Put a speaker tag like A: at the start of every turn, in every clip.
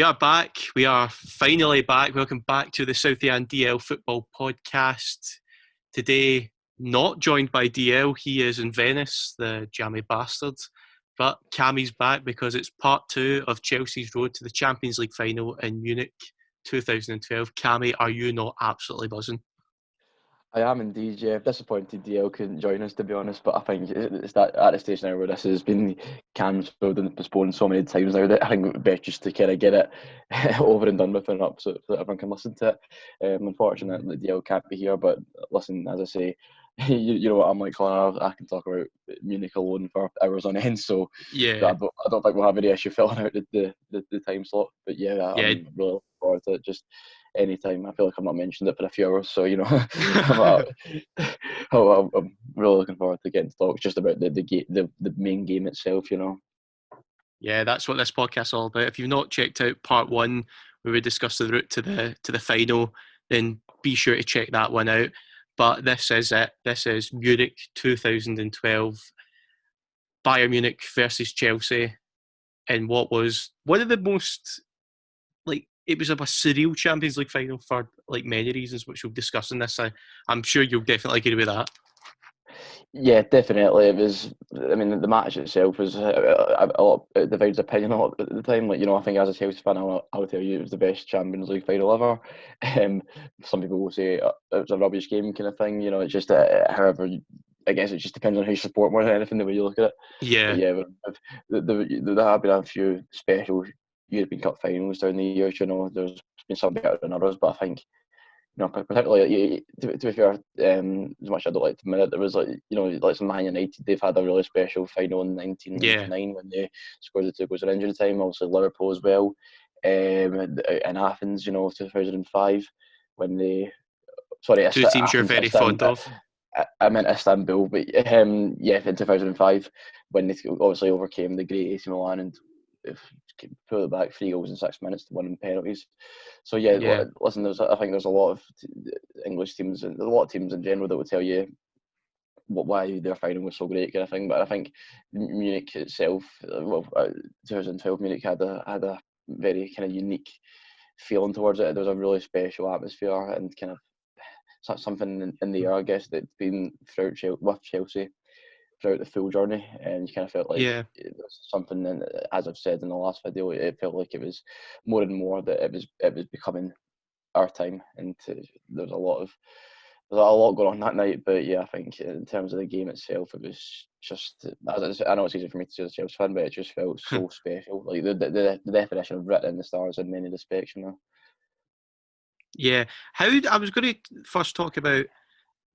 A: are back. We are finally back. Welcome back to the Southend DL Football Podcast. Today, not joined by DL. He is in Venice, the jammy bastard. But Cammy's back because it's part 2 of Chelsea's road to the Champions League final in Munich 2012. Cammy, are you not absolutely buzzing?
B: I am indeed, yeah. Disappointed DL couldn't join us, to be honest, but I think it's that at the stage now where this has been cancelled and postponed so many times now that I think it would be best just to kind of get it over and done with and up so that everyone can listen to it. Unfortunately, DL can't be here, but listen, as I say, you know what I'm like, Connor, I can talk about Munich alone for hours on end, so
A: Yeah.
B: I don't think we'll have any issue filling out the time slot, but yeah, I'm really looking forward to it. Just anytime. I feel like I've not mentioned it for a few hours, so I'm really looking forward to getting to talk just about the main game itself.
A: Yeah, that's what this podcast is all about. If you've not checked out part 1, where we discussed the route to the final, then be sure to check that one out. But this is it. This is Munich 2012, Bayern Munich versus Chelsea, in what was one of the most, it was a surreal Champions League final for many reasons, which we'll discuss in this. I'm sure you'll definitely agree with that.
B: Yeah, definitely. It was. I mean, the match itself was a lot. It divides opinion a lot at the time. I think as a Chelsea fan, I would tell you it was the best Champions League final ever. Some people will say it was a rubbish game kind of thing. It's just however. I guess it just depends on who you support more than anything, the way you look at it.
A: Yeah.
B: But yeah, there have been a few special European Cup finals down the years. There's been some better than others, but I think particularly to be fair, as much as I don't like to admit it, there was like some Man United. They've had a really special final in 1999 when they scored the 2 goals in injury time. Also Liverpool as well, in Athens, 2005 when they. Sorry,
A: 2 teams you're
B: Athens,
A: very fond of.
B: I meant Istanbul, but yeah, in 2005 when they obviously overcame the great AC Milan and pulled it back 3 goals in 6 minutes to win in penalties. So yeah. Listen, I think there's a lot of English teams and a lot of teams in general that would tell you why their final was so great, kind of thing. But I think Munich itself, 2012 Munich had a very kind of unique feeling towards it. There was a really special atmosphere and kind of something in the air, I guess, that's been throughout with Chelsea throughout the full journey, and you kind of felt like it was something. And as I've said in the last video, it felt like it was more and more that it was becoming our time, and there's a lot going on that night. But yeah, I think in terms of the game itself, it was just, I know it's easy for me to say as a Chelsea fan, but it just felt so special. Like the definition of written in the stars in many respects,
A: Yeah, I was going to first talk about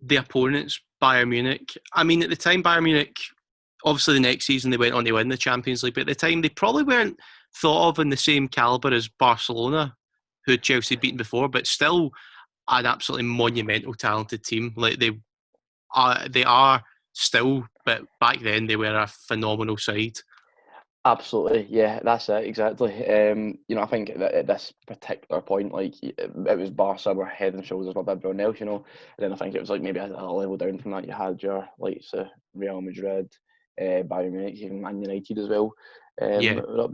A: the opponents, Bayern Munich. I mean, at the time, Bayern Munich, obviously the next season they went on to win the Champions League, but at the time they probably weren't thought of in the same calibre as Barcelona, who had Chelsea beaten before, but still an absolutely monumental, talented team. They are still, but back then they were a phenomenal side.
B: Absolutely, yeah, that's it, exactly. I think that at this particular point, it was Barca were head and shoulders above everyone else, and then I think it was maybe a level down from that. You had your Real Madrid, Bayern Munich, even Man United as well. Were up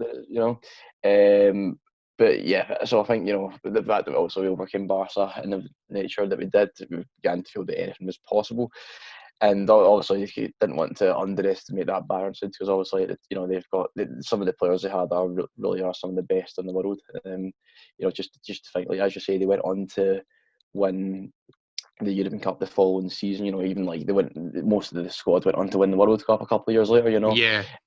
B: there, but yeah, so I think the fact that we also overcame Barca and the nature that we did, we began to feel that anything was possible. And obviously, you didn't want to underestimate that Bayern side because obviously, they've got some of the players they had really are some of the best in the world. Just to think, as you say, they went on to win the European Cup the following season. Even they went, most of the squad went on to win the World Cup a couple of years later.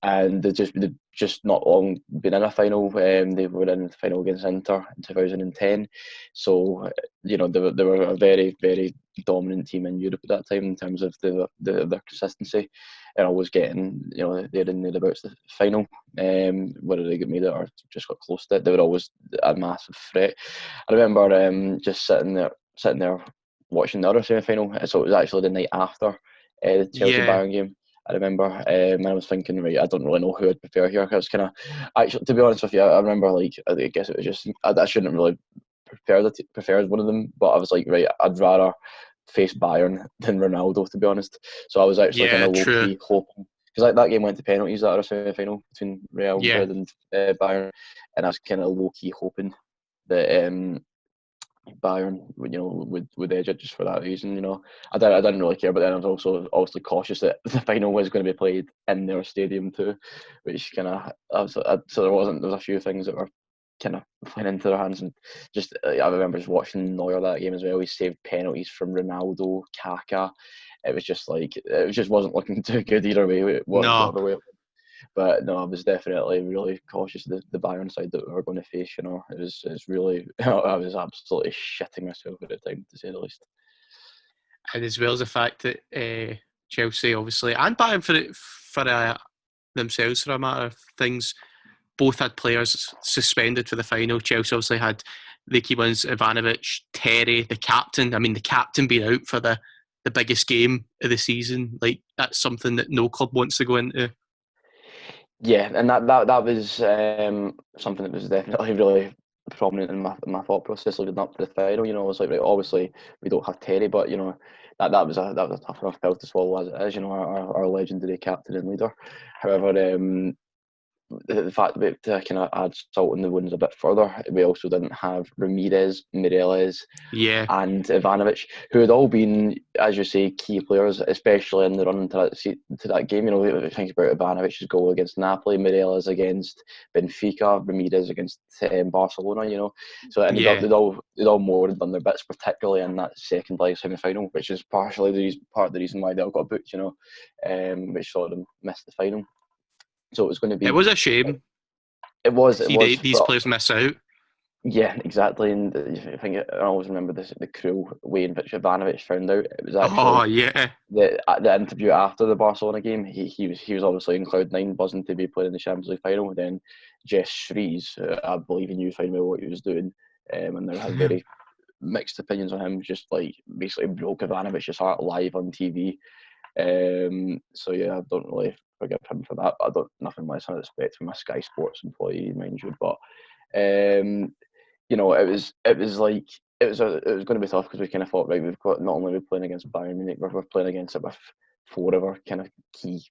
B: And they've just not long been in a final. They were in the final against Inter in 2010. So they were a very, very dominant team in Europe at that time in terms of their consistency, and always getting they're in thereabouts the final. Whether they get made it or just got close to it, they were always a massive threat. I remember just sitting there watching the other semi-final, so it was actually the night after the Chelsea Bayern game. I remember, and I was thinking, right, I don't really know who I'd prefer here. I was kind of, actually, to be honest with you, I remember I guess it was just I shouldn't really prefer one of them, but I was like, right, I'd rather face Bayern than Ronaldo, to be honest. So I was actually kind of low key hoping because that game went to penalties, that semi-final between Real
A: Yeah.
B: Madrid and Bayern, and I was kind of low key hoping that Bayern would edge it just for that reason. I didn't really care, but then I was also obviously cautious that the final was going to be played in their stadium too, which kind of so there was a few things that were kind of playing into their hands, and just I remember just watching Neuer that game as well. He saved penalties from Ronaldo, Kaká. It was just like it just wasn't looking too good either way.
A: No.
B: Whatever way. But no, I was definitely really cautious of the Bayern side that we were going to face. It's really I was absolutely shitting myself at the time, to say the least.
A: And as well as the fact that Chelsea, obviously, and Bayern for themselves, for a matter of things, both had players suspended for the final. Chelsea obviously had the key ones: Ivanovic, Terry, the captain. I mean, the captain being out for the biggest game of the season. Like, that's something that no club wants to go into.
B: Yeah, and that was something that was definitely really prominent in my thought process leading up to the final. I was like, right, obviously we don't have Terry, but that was a tough enough pill to swallow as it is. Our legendary captain and leader. However, the fact that to kind of add salt in the wounds a bit further, we also didn't have Ramirez, Mireles,
A: Yeah,
B: and Ivanovic, who had all been, as you say, key players, especially in the run to that game. Think about Ivanovic's goal against Napoli, Mireles against Benfica, Ramirez against Barcelona. So and
A: yeah.
B: they'd all more than done their bits, particularly in that second leg semi-final, which is partially part of the reason why they all got booked. Which saw them miss the final. So it was going to
A: It
B: be.
A: was a shame
B: It
A: to
B: was. It
A: see
B: was.
A: these
B: But
A: players miss out.
B: yeah, exactly. And I think I always remember the cruel way in which Ivanovic found out. It was
A: Oh,
B: actually
A: yeah.
B: the interview after the Barcelona game. He was obviously in cloud nine, buzzing to be playing in the Champions League final. Then Jess Shrees, I believe he knew fine well what he was doing, and they had very mixed opinions on him. Just like basically broke Ivanovic's heart live on TV. So yeah, I don't really forgive him for that. I don't nothing less than respect for my Sky Sports employee, mind you. But um, it was like it was going to be tough because we kind of thought, right, we've got not only are we playing against Bayern Munich, we're playing against it with four of our kind of key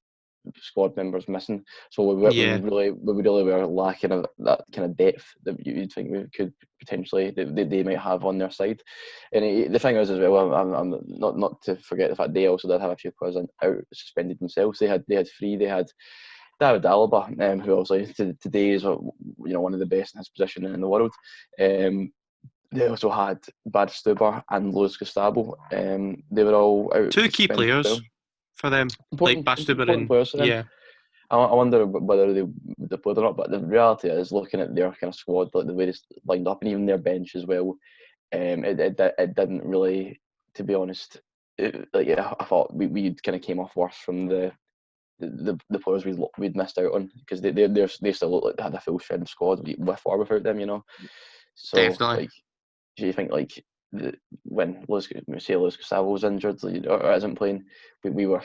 B: squad members missing. So
A: Yeah.
B: we really were lacking of that kind of depth that you'd think we could potentially they might have on their side. And the thing is as well, I'm not to forget the fact they also did have a few players out suspended themselves. They had three. They had David Alaba, who obviously today is one of the best in his position in the world. They also had Bad Stuber and Luis Gustavo. They were all out
A: Two key
B: suspended as well.
A: players for them, like Bastuber
B: Important
A: and
B: players for them.
A: yeah,
B: I wonder whether they played or not. But the reality is, looking at their kind of squad, like the way they lined up, and even their bench as well, it didn't really, to be honest. I thought we kind of came off worse from the players we'd missed out on because they still look like they had a full strength squad with or without them. So
A: definitely.
B: like, do you think like when Luis Gustavo was injured or isn't playing, we were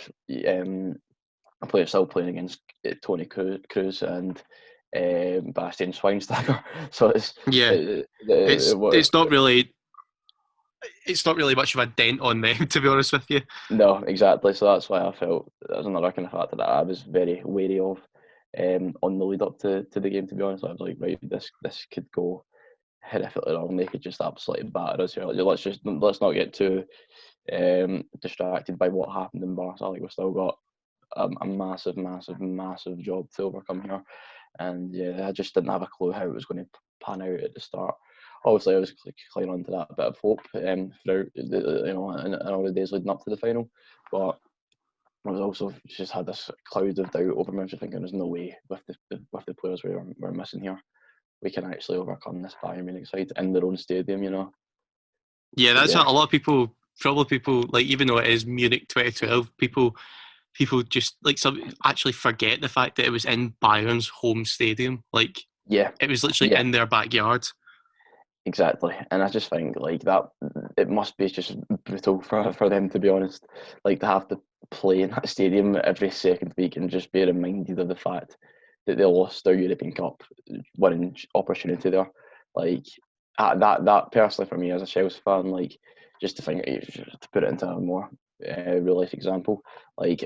B: still playing against Tony Cruz and Bastian Schweinsteiger. So
A: Yeah,
B: it,
A: it's not really much of a dent on them, to be honest with you.
B: no, exactly. So that's why I felt that was another kind of factor that I was very wary of on the lead up to the game. To be honest, I was like, right, this could go horrifically wrong. They could just absolutely batter us here. Like, let's not get too distracted by what happened in Barca. Like, we've still got a massive, massive, massive job to overcome here. And yeah, I just didn't have a clue how it was going to pan out at the start. Obviously, I was clinging on to that bit of hope throughout, in all the days leading up to the final. But I was also just had this cloud of doubt over me, just thinking there's no way with the players we're missing here, we can actually overcome this Bayern Munich side in their own stadium.
A: Yeah,
B: But
A: that's
B: yeah,
A: what a lot of people, probably people like, even though it is Munich 2012, people just like some actually forget the fact that it was in Bayern's home stadium. Like,
B: yeah,
A: it was literally
B: yeah.
A: in their backyard.
B: Exactly, and I just think like that it must be just brutal for them, to be honest. Like to have to play in that stadium every second week and just be reminded of the fact that they lost their European Cup winning opportunity there. Like that personally for me as a Chelsea fan, like just to think to put it into a more real life example, like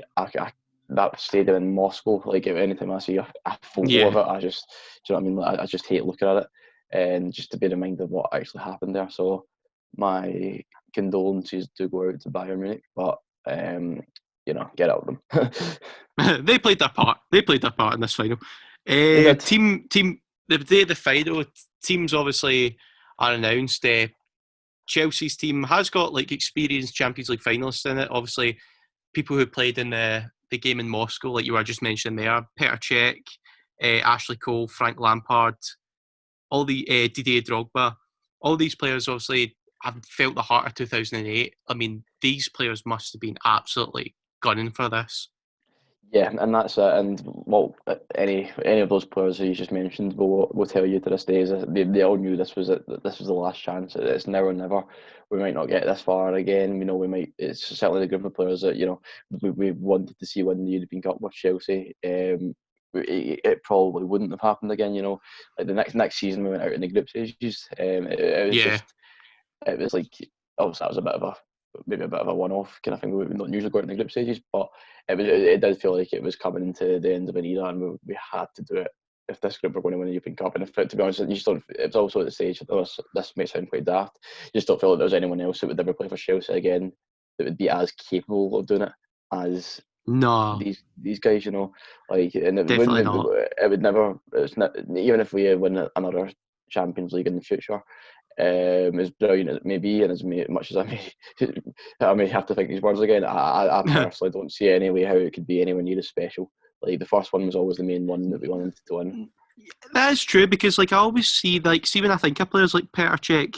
B: that stadium in Moscow, like anytime I see a photo of
A: Yeah.
B: it, I just, do you know what I mean? I just hate looking at it, and just to be reminded of what actually happened there. So my condolences do go out to Bayern Munich, but get out of them.
A: They played their part. They played their part in this final.
B: They did.
A: Team. The day of the final, teams obviously are announced. Chelsea's team has got like experienced Champions League finalists in it. Obviously, people who played in the game in Moscow, like you were just mentioning there, Petr Ashley Cole, Frank Lampard, all the Didier Drogba, all these players obviously have felt the heart of 2008. I mean, these players must have been absolutely gunning for this.
B: Yeah, and that's it. And well, any of those players who you just mentioned will tell you to this day is that they all knew this was it. That this was the last chance. It's never, never. We might not get this far again. We might. It's certainly the group of players that we wanted to see win the European Cup with Chelsea. It probably wouldn't have happened again. Like the next season we went out in the group stages. It was
A: Yeah,
B: just it was like obviously that was maybe a bit of a one-off kind of thing. We don't usually go out in the group stages, but it did feel like it was coming into the end of an era, and we had to do it if this group were going to win the European Cup. And if, to be honest, you just don't. It was also at the stage that this may sound quite daft. You just don't feel like there was anyone else that would ever play for Chelsea again that would be as capable of doing it as
A: no,
B: these guys. Like, and it
A: definitely
B: wouldn't.
A: not.
B: It would never. It's not, even if we win another Champions League in the future, as brilliant as it may be, and much as I may, I may have to think these words again. I personally don't see any way how it could be anywhere near as special. Like the first one was always the main one that we wanted to win.
A: That is true because, like, I always see when I think of players like Petr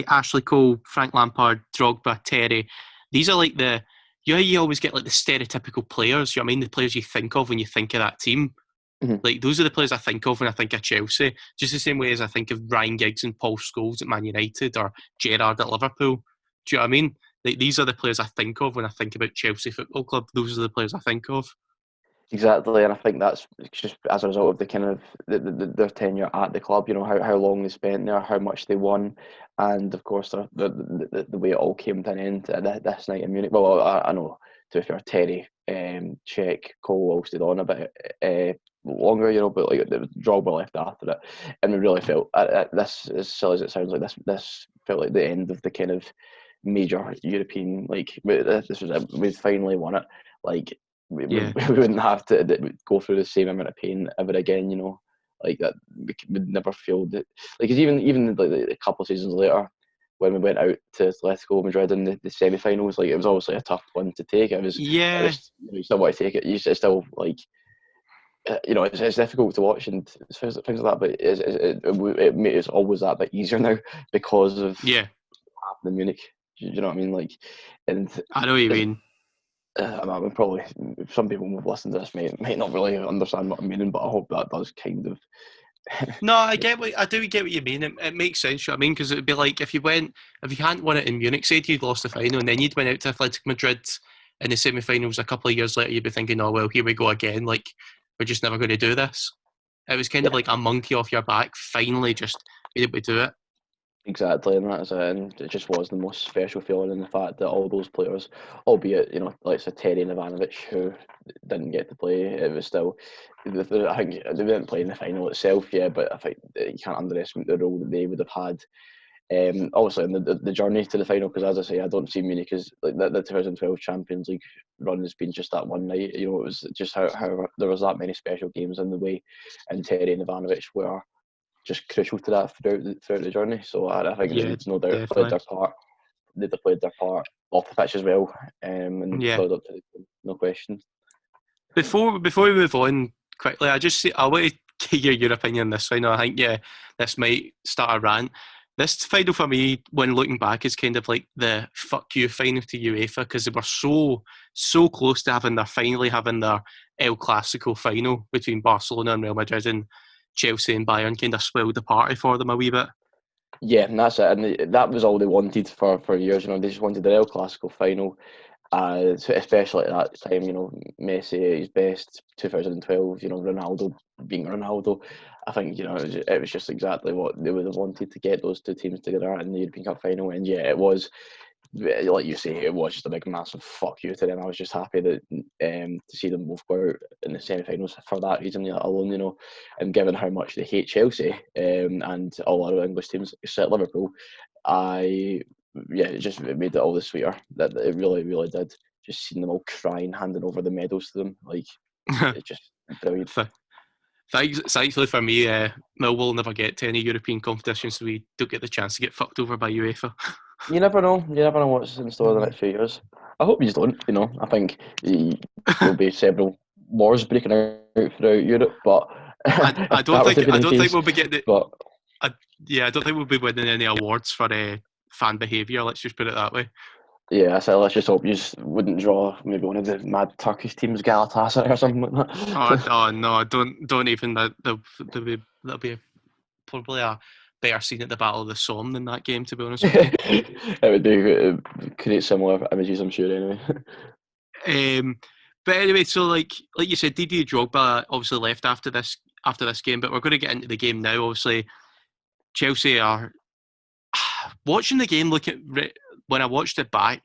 A: Ashley Cole, Frank Lampard, Drogba, Terry. These are like you always get like the stereotypical players. You know what I mean? The players you think of when you think of that team.
B: Mm-hmm.
A: Like those are the players I think of when I think of Chelsea. Just the same way as I think of Ryan Giggs and Paul Scholes at Man United or Gerrard at Liverpool. Do you know what I mean? Like these are the players I think of when I think about Chelsea Football Club. Those are the players I think of.
B: Exactly, and I think that's just as a result of the kind of their tenure at the club. How long they spent there, how much they won, and of course the way it all came to an end this night in Munich. Well, I know, to be fair, Terry, Czech, Cole all stayed on a bit longer, but like the Drogba left after it, and we really felt this, as silly as it sounds, like this felt like the end of the kind of major European, like this was it. We'd finally won it. Like
A: Yeah.
B: we wouldn't have to go through the same amount of pain ever again, like that. Would never feel that, like, 'cause even like a couple of seasons later when we went out to Atletico Madrid in the semi-finals, like it was obviously a tough one to take. It
A: Yeah.
B: was you still want to take it. It's still like it's difficult to watch and things like that, but it's always that bit easier now because of
A: Yeah.
B: the Munich. Do you know what I mean? Like, and
A: I know what you mean.
B: I mean, probably some people who have listened to this might not really understand what I'm meaning, but I hope that does kind of.
A: No, I do get what you mean. It makes sense. You know what I mean? Because it would be like if you hadn't won it in Munich, say you'd lost the final, and then you'd went out to Athletic Madrid in the semi-finals a couple of years later, you'd be thinking, "Oh well, here we go again. Like we're just never going to do this." It was kind of
B: Yeah,
A: like a monkey off your back, finally just being able to do it.
B: exactly, and that's it. And it just was the most special feeling in the fact that all those players, albeit like say Terry and Ivanovic, who didn't get to play, it was still. I think they didn't play in the final itself, yeah, but I think you can't underestimate the role that they would have had. Obviously, in the journey to the final, because as I say, I don't see Munich as like the 2012 Champions League run has been just that one night. It was just how there was that many special games in the way, and Terry and Ivanovic were just crucial to that throughout the journey. So I think
A: Yeah,
B: Leeds no doubt played
A: definitely.
B: their part. They'd have played their part off the pitch as well, and
A: Yeah.
B: played up to the game, no question.
A: Before we move on quickly, I want to hear your opinion on this final. I think this might start a rant. This final for me, when looking back, is kind of like the fuck you final to UEFA because they were so close to finally having their El Clasico final between Barcelona and Real Madrid, and Chelsea and Bayern kind of spoiled the party for them a wee bit.
B: Yeah, and that's it. And that was all they wanted for years. They just wanted the El Clasico final. Especially at that time, Messi at his best, 2012, Ronaldo being Ronaldo. I think, it was just exactly what they would have wanted to get those two teams together in the European Cup final. And yeah, it was like you say, it was just a big, massive fuck you to them. I was just happy that to see them both go out in the semi-finals for that reason alone, and given how much they hate Chelsea and all other English teams except Liverpool, it made it all the sweeter. That it really, really did. Just seeing them all crying, handing over the medals to them, like it's just brilliant.
A: Thankfully for me, Millwall will never get to any European competitions, so we don't get the chance to get fucked over by UEFA.
B: You never know. You never know what's in store in the next few years. I hope you don't. I think there'll be several wars breaking out throughout Europe, but
A: I
B: if
A: don't
B: that was
A: think
B: to be
A: I
B: the
A: don't think
B: case,
A: we'll be getting it.
B: but
A: I don't think we'll be winning any awards for fan behaviour. Let's just put it that way.
B: yeah, so let's just hope you just wouldn't draw maybe one of the mad Turkish teams, Galatasaray or something like that.
A: Oh no! Don't even. That'll be probably a better scene at the Battle of the Somme than that game. To be honest with you.
B: It would create similar images, I'm sure. Anyway.
A: But anyway, so like you said, Didier Drogba obviously left after this game, but we're going to get into the game now. Obviously, Chelsea are watching the game. When I watched it back,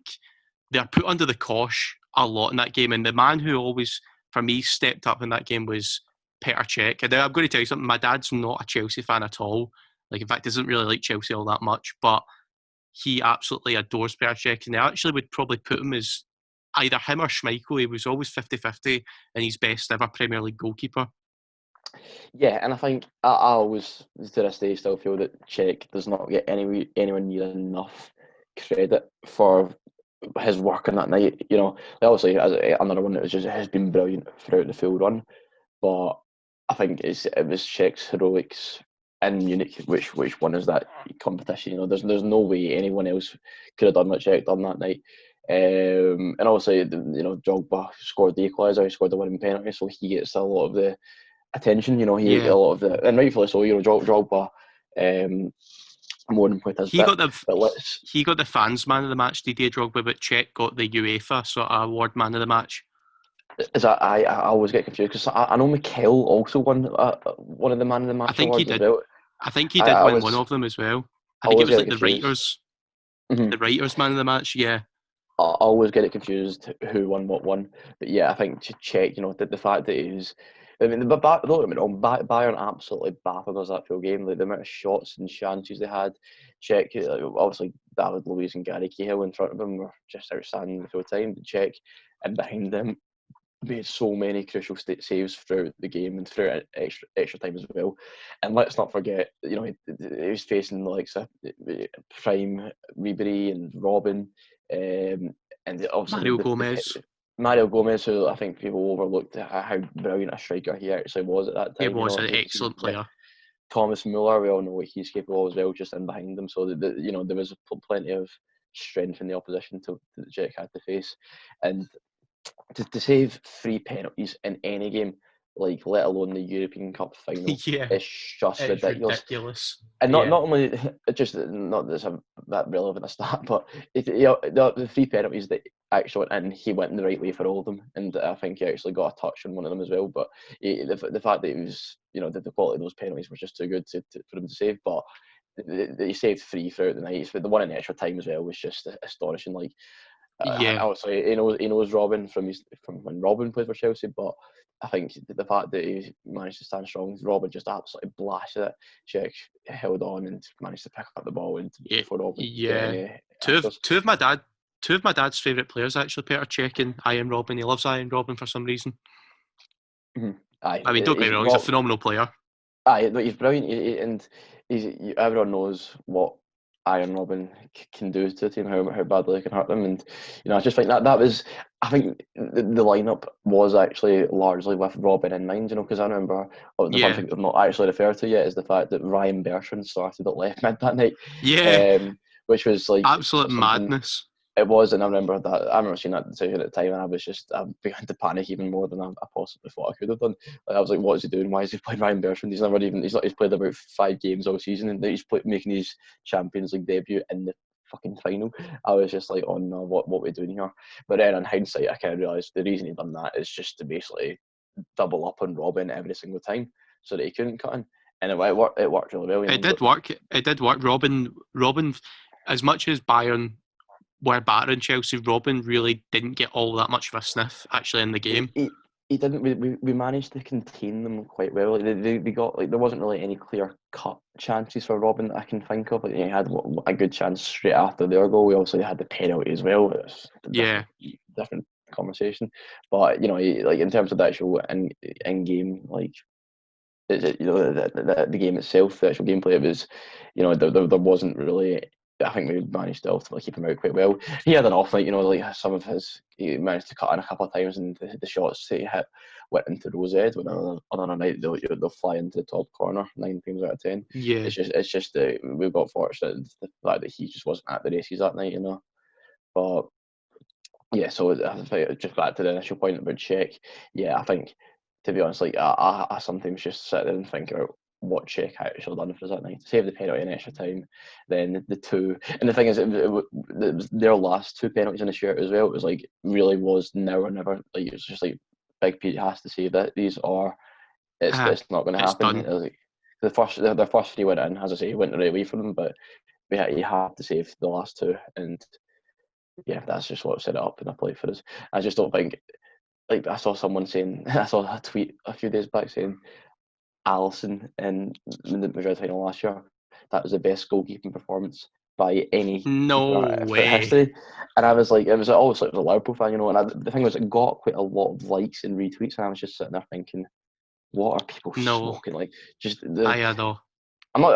A: they're put under the cosh a lot in that game, and the man who always, for me, stepped up in that game was Petr. And I'm going to tell you something. My dad's not a Chelsea fan at all. Like, in fact, doesn't really like Chelsea all that much, but he absolutely adores Petr, and I actually would probably put him as either him or Schmeichel. He was always 50-50 and he's best ever Premier League goalkeeper.
B: Yeah, and I think I always, to this day, still feel that Czech does not get anywhere near enough credit for his work on that night. Obviously, as another one that has been brilliant throughout the full run, but I think it was Czech's heroics in Munich which won us that competition. There's no way anyone else could have done what Czech done that night. And obviously, Drogba scored the equaliser, he scored the winning penalty, so he gets a lot of the attention. He
A: Yeah.
B: a lot of the, and rightfully so. Drogba, more than put his
A: He
B: bit.
A: got the
B: But let's
A: he got the fans man of the match, Didier Drogba, but Czech got the UEFA sort of award man of the match.
B: is that I always get confused because I know Mikel also won one of the man of the
A: I
B: match
A: think he
B: awards as
A: did.
B: well.
A: I think he
B: I,
A: did
B: I
A: win one
B: always
A: of them as well. I think it
B: always
A: was
B: get it
A: like
B: confused.
A: the writers man of the match. Yeah.
B: I always get it confused who won what one. But yeah, I think to check, the fact that he was. I mean, don't get me wrong, Bayern absolutely baffled us that full game. Like the amount of shots and chances they had. Check, obviously, David Luiz and Gary Cahill in front of him were just outstanding the full time. Check, and behind them, made so many crucial saves throughout the game and throughout extra time as well. And let's not forget, he was facing the likes of Prime, Ribery and Robin, and obviously
A: Mario Gomez.
B: Mario Gomez, who I think people overlooked how brilliant a striker he actually was at that
A: He
B: time.
A: was an excellent player.
B: Thomas Muller, we all know what he's capable of as well, just in behind them. So there was plenty of strength in the opposition to the Czech had to face, and to save 3 penalties in any game, like let alone the European Cup final,
A: Yeah.
B: is just
A: It's
B: ridiculous.
A: ridiculous.
B: And
A: Yeah.
B: not only just not that relevant a stat, but the 3 penalties that actually went in, he went in the right way for all of them, and I think he actually got a touch on one of them as well. But the fact that he was, the quality of those penalties was just too good for him to save. But he saved 3 throughout the night. But the one in extra time as well was just astonishing. Like
A: Yeah.
B: obviously he knows Robin from when Robin played for Chelsea, but I think the fact that he managed to stand strong, Robin just absolutely blasted it. Czech held on and managed to pick up the ball and
A: Yeah.
B: before Robin could get
A: Yeah.
B: any
A: Two of
B: answers.
A: two of my dad's favourite players actually Petr and Iron Robin. He loves Iron Robin for some reason.
B: Mm-hmm. Aye,
A: I mean, don't get me wrong, he's a phenomenal player.
B: Aye, but he's brilliant, and everyone knows what Iron Robin can do to the team, how badly it can hurt them, and I just think that was, I think the lineup was actually largely with Robin in mind, because I remember the one
A: Yeah.
B: thing I've not actually referred to yet is the fact that Ryan Bertrand started at left mid that night,
A: Yeah.
B: which was like
A: Absolute
B: something.
A: madness.
B: It was, and I remember seeing that decision at the time, and I began to panic even more than I possibly thought I could have done. Like, I was like, "What is he doing? Why is he playing Ryan Bertrand? He's played about 5 games all season, and he's making his Champions League debut in the fucking final." I was just like, "Oh no, what we doing here?" But then, in hindsight, I kind of realised the reason he done that is just to basically double up on Robin every single time, so that he couldn't cut in, and it worked. It worked really well.
A: It did work. It did work. Robin, as much as Bayern were battering Chelsea, Robin really didn't get all that much of a sniff actually in the game.
B: He didn't. We managed to contain them quite well. Like they got like there wasn't really any clear cut chances for Robin that I can think of. Like he had a good chance straight after their goal. We also had the penalty as well. It's a
A: Yeah,
B: different conversation. But like in terms of the actual in game like the game itself, the actual gameplay, it was, there wasn't really. I think we managed to ultimately keep him out quite well. He had an off night, like some of his, he managed to cut in a couple of times, and the shots that he hit went into Rose Ed. When on another night they'll fly into the top corner 9 times out of 10.
A: yeah.
B: It's just we got fortunate the fact that he just wasn't at the races that night, But yeah, so I think just back to the initial point about Czech. Yeah, I think, to be honest, like I sometimes just sit there and think about what Czech actually done for us that night. Save the penalty in extra time, then the two. And the thing is, it was their last two penalties in the shirt as well. It was like really was now or never. Like it was just like Big Pete has to save that these are. It's not going to
A: It's
B: happen.
A: done.
B: It was like their first three went in, as I say, went right away from them, but you have to save the last two, and yeah, that's just what set it up in a play for us. I just don't think, like, I saw someone saying, I saw a tweet a few days back saying Allison in the Madrid final last year, that was the best goalkeeping performance by any
A: No
B: keeper for
A: way.
B: history. And I was like, it was obviously it was a Liverpool fan, and the thing was, it got quite a lot of likes and retweets, and I was just sitting there thinking, what are people
A: No,
B: smoking? Like, just
A: I know.
B: I'm not.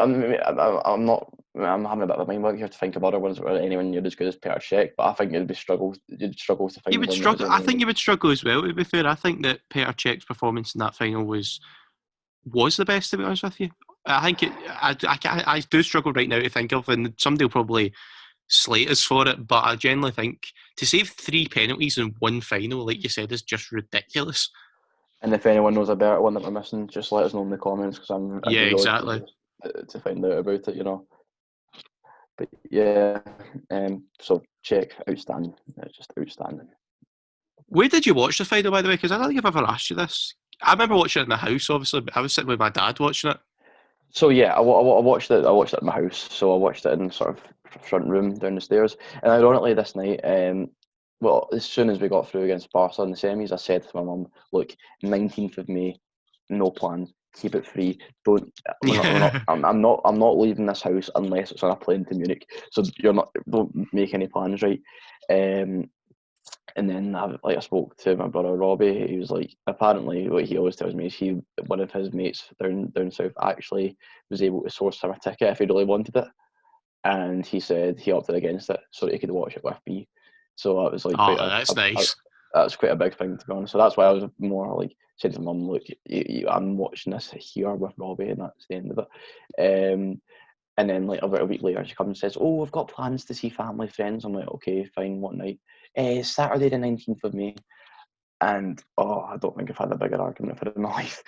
B: I'm not. I'm having a bit of a mind blank here to think of other ones where anyone near as good as Petr Cech, but I think it'd struggle. You'd struggle to
A: You
B: find
A: would
B: one that was
A: struggle. I
B: anywhere.
A: think you would struggle as well. To be fair, I think that Petr Cech's performance in that final was the best. To be honest with you, I think it. I do struggle right now to think of, and somebody will probably slate us for it. But I generally think to save 3 penalties in one final, like you said, is just ridiculous.
B: And if anyone knows a better one that we're missing, just let us know in the comments because I'd
A: Yeah,
B: be really
A: exactly.
B: curious to find out about it. But yeah, so Czech outstanding. It's just outstanding.
A: Where did you watch the final, by the way? Because I don't think I've ever asked you this. I remember watching it in the house. Obviously, but I was sitting with my dad watching it.
B: So yeah, I watched it. I watched it at my house. So I watched it in sort of front room down the stairs. And ironically, this night, well, as soon as we got through against Barca in the semis, I said to my mum, "Look, 19th of May, no plans. Keep it free. Don't. We're not.
A: Yeah.
B: I'm not leaving this house unless it's on a plane to Munich. So you're not. Don't make any plans, right?" Um, and then I spoke to my brother Robbie. He was like, apparently, what he always tells me is one of his mates down south actually was able to source him a ticket if he really wanted it, and he said he opted against it so that he could watch it with me. So that was like
A: Oh, that's
B: a
A: nice.
B: that's quite a big thing to be honest. So that's why I was more like said to mum, look, I'm watching this here with Robbie, and that's the end of it. And then like about a week later, she comes and says, "Oh, I've got plans to see family friends." I'm like, "Okay, fine. What night?" Saturday the 19th of May. And I don't think I've had a bigger argument for it in my life.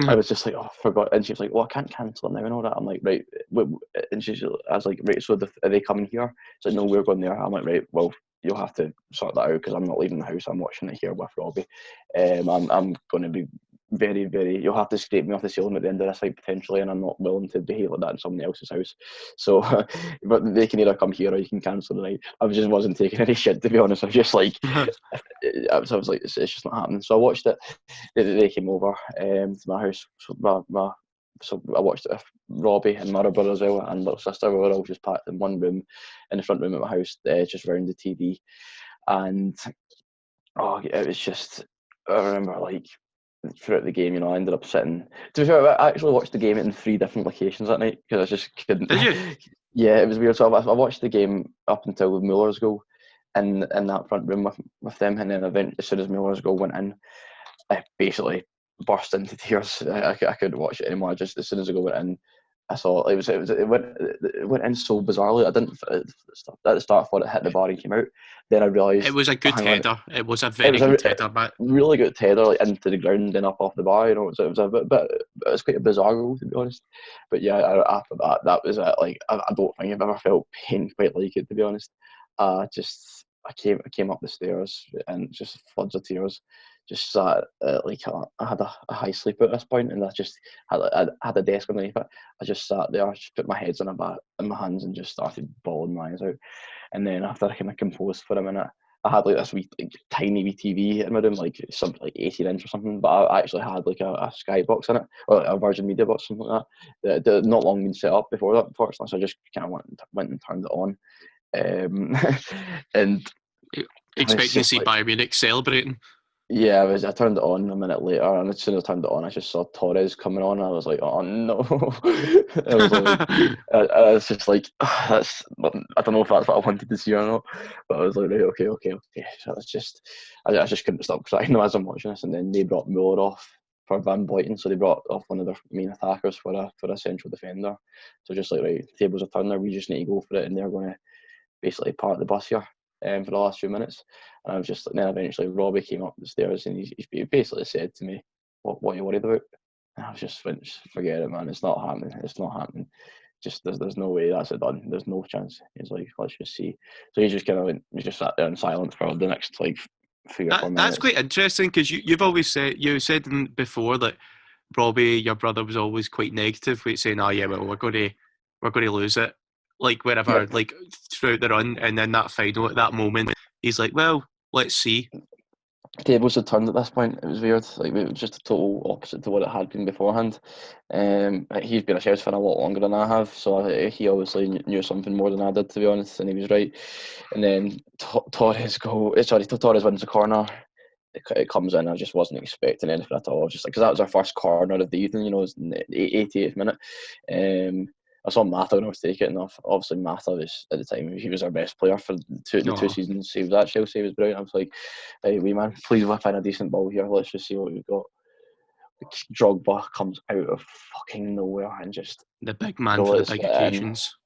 B: I was just like, I forgot. And she was like, "Well, I can't cancel it now and all that." I'm like, "Right." And I was like, "Right, so are they coming here?" She's like, "No, we're going there." I'm like, "Right, well, you'll have to sort that out because I'm not leaving the house. I'm watching it here with Robbie. I'm going to be very, very. You'll have to scrape me off the ceiling at the end of this fight potentially, and I'm not willing to behave like that in someone else's house. So, but they can either come here or you can cancel the night." I just wasn't taking any shit, to be honest. I was just like, I was like, it's just not happening. So I watched it. They came over to my house. So I watched it with Robbie and my other brother as well, and little sister. We were all just packed in one room, in the front room at my house, just round the TV. And it was just. I remember like throughout the game, I ended up sitting. To be fair, I actually watched the game in 3 different locations that night because I just couldn't.
A: Did you?
B: Yeah, it was weird. So I watched the game up until Mueller's goal in that front room with them, and then as soon as Mueller's goal went in, I basically burst into tears. I couldn't watch it anymore. Just as soon as the goal went in, I saw it went in so bizarrely. I didn't at the start I thought it hit the bar and came out. Then I
A: It
B: realised,
A: was a
B: oh,
A: good
B: hang on,
A: header. It was a
B: it
A: very
B: was
A: good header, but
B: really good header like into the ground and then up off the bar. It was a bit it was quite a bizarre goal to be honest. But yeah, after that was it. Like I don't think I've ever felt pain quite like it to be honest. I came up the stairs and just floods of tears. just sat like I had a high sleep at this point, and I had a desk underneath it. I just sat there, just put my heads in my hands, and just started bawling my eyes out. And then after I kind of composed for a minute, I had like this wee like, tiny wee TV in my room, like something like 18-inch or something. But I actually had like a Skybox in it, or a Virgin Media box, something like that. That not long been set up before that, unfortunately. So I just kind of went and turned it on, and it was
A: Expecting to
B: just
A: see
B: like,
A: Bayern Munich celebrating.
B: yeah, I turned it on a minute later, and as soon as I turned it on, I just saw Torres coming on. And I was like, oh no! I was like, I was just like, that's. I don't know if that's what I wanted to see or not, but I was like, right, okay. So I just couldn't stop crying as I'm watching this. And then they brought Muller off for Van Boyten, so they brought off one of their main attackers for a central defender. So just like, right, tables are turned there, we just need to go for it, and they're going to basically park the bus here for the last few minutes. And I was just, then eventually Robbie came up the stairs, and he basically said to me, what are you worried about? And I was just went, forget it, man. It's not happening. It's not happening. Just there's no way that's it done. There's no chance. He's like, let's just see. So he just kind of went, he just sat there in silence for the next like 3 or 4
A: That's
B: minutes.
A: quite interesting because you've always said before that Robbie, your brother, was always quite negative with saying, "Oh yeah, well we're going to lose it," like wherever,
B: Yep.
A: like throughout the run, and then that final at that moment, he's like, "Well, let's see."
B: Tables had turned at this point. It was weird. Like it was just a total opposite to what it had been beforehand. He's been a Chelsea fan a lot longer than I have, so he obviously knew something more than I did, to be honest. And he was right. And then Torres wins the corner. It comes in. I just wasn't expecting anything at all. Just like because that was our first corner of the evening. You know, it was in the 88th minute. I saw Mata when I was taking it, and obviously Mata was at the time he was our best player for the two
A: No,
B: seasons he was at Chelsea. He was brilliant. I was like, hey, wee man, please whip in a decent ball here. Let's just see what we've got. Drogba comes out of fucking nowhere and just
A: the big man for the
B: dollars
A: big
B: it in.
A: occasions.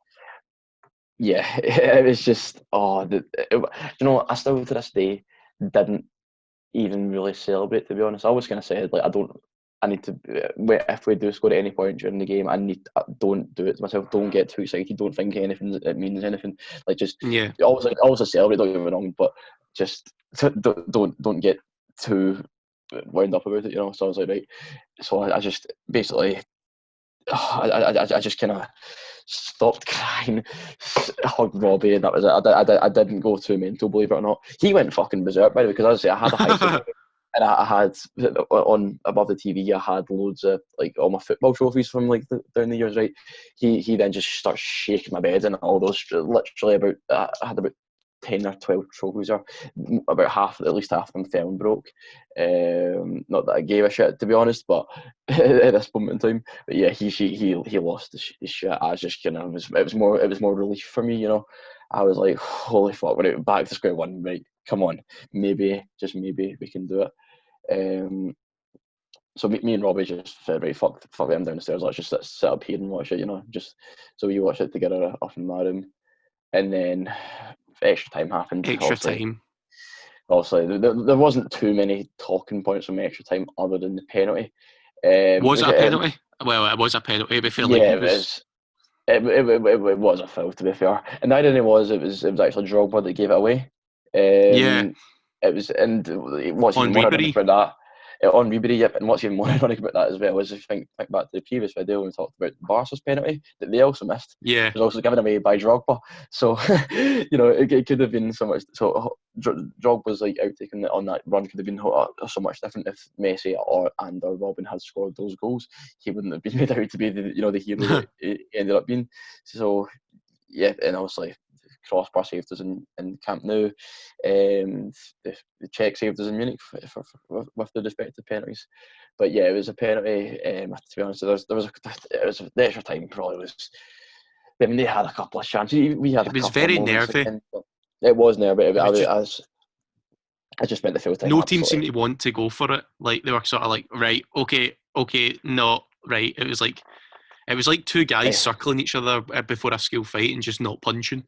B: Yeah, it was just you know, I still to this day didn't even really celebrate. To be honest, I was gonna say like I don't. I need to if we do score at any point during the game. Don't do it to myself. Don't get too excited. Don't think anything it means anything. Like just
A: Yeah,
B: always celebrate. Don't get me wrong, but just don't get too wound up about it. You know. So I was like, right. So I just basically I just kind of stopped crying, hugged Robbie, and that was it. I didn't go too mental, believe it or not. He went fucking berserk, by the way, because as I say, I had a high sleep, and I had on above the TV, I had loads of like all my football trophies from like down the years, right? He then just starts shaking my bed, and all those literally about I had about 10 or 12 trophies, or about half, at least half of them fell and broke. Not that I gave a shit, to be honest, but at this moment in time, but yeah, he lost his shit. I was just kind of it was more relief for me, you know. I was like, holy fuck, we're back to square one, right? Come on, maybe just maybe we can do it. So me and Robbie just said, right, fuck them down the stairs. Let's just sit up here and watch it, you know. Just so we watched it together up in my room, and then extra time happened.
A: extra time.
B: Obviously, there wasn't too many talking points from extra time other than the penalty.
A: Was it a penalty? Well, it was a penalty. But felt like
B: Yeah,
A: it was.
B: it was a foul, to be fair. And the irony was it was actually Drogba that gave it away.
A: Yeah,
B: It was, and what's
A: on
B: even more ironic
A: Ribery.
B: about that, on Ribery, yep, and what's even more ironic about that as well is if you think back to the previous video when we talked about Barca's penalty that they also missed,
A: Yeah,
B: was also given away by Drogba. So you know it could have been so much. So Drogba's like outtaking on that run could have been so much different if Messi or Robin had scored those goals. He wouldn't have been made out to be the hero that he ended up being. So yeah, and obviously crossbar saved us in Camp Nou, and the Czech saved us in Munich with the respective penalties. But yeah, it was a penalty. To be honest, it was the extra time probably was. I mean, they had a couple of chances. We had
A: it
B: a
A: was
B: couple of
A: very
B: moments
A: nervy.
B: again. But it was nervy.
A: It was just
B: I just spent the full time
A: no team
B: absolutely.
A: seemed to want to go for it. Like they were sort of like, right, okay, no, right. It was like two guys
B: Eh,
A: circling each other before a school fight and just not punching.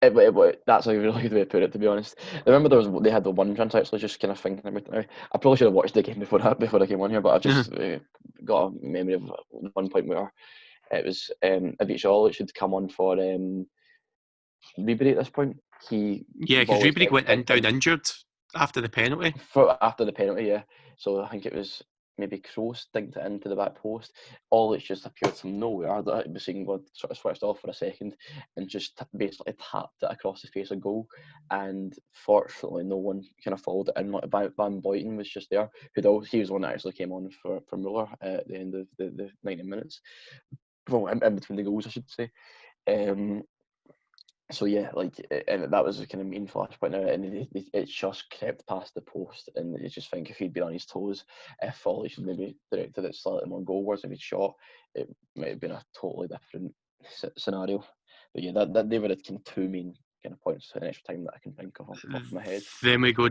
B: that's a really good way to put it. To be honest, I remember they had the one chance. Actually, just kind of thinking about it now. I probably should have watched the game before I came on here, but I just got a memory of one point where it was Avicii Olic should come on for Ribery at this point. He
A: Yeah, because
B: ball is
A: Ribery went in, down
B: in.
A: injured. after the penalty.
B: After the penalty, yeah. So I think it was maybe Kroos dinked it into the back post. All it's just appeared from nowhere. That God sort of switched off for a second and just basically tapped it across the face of goal. And fortunately, no one kind of followed it in. Like Van Boyten was just there. He was the one that actually came on for Muller at the end of the 90 minutes. Well, in between the goals, I should say. So yeah, like, and that was a kind of main flashpoint now, and it just crept past the post, and you just think if he'd been on his toes, if Foley should maybe directed it slightly more goalwards, if he'd shot, it might have been a totally different scenario. But yeah, that they were the kind of two main kind of points in extra time that I can think of off the top of my head.
A: Then we go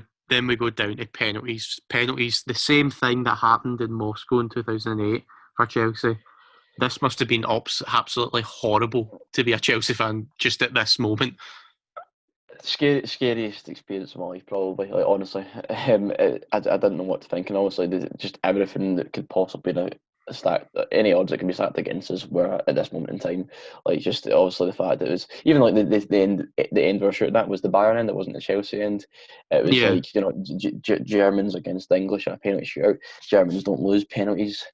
A: down to penalties. Penalties, the same thing that happened in Moscow in 2008 for Chelsea. This must have been absolutely horrible to be a Chelsea fan just at this moment.
B: Scariest experience of my life, probably. Like, honestly, I didn't know what to think, and honestly, just everything that could possibly be stacked, any odds that can be stacked against us were at this moment in time. Like, just obviously the fact that it was even like the end we're shooting at was the Bayern end, it wasn't the Chelsea end. It was
A: Yeah,
B: like, Germans against the English in a penalty shootout. Germans don't lose penalties.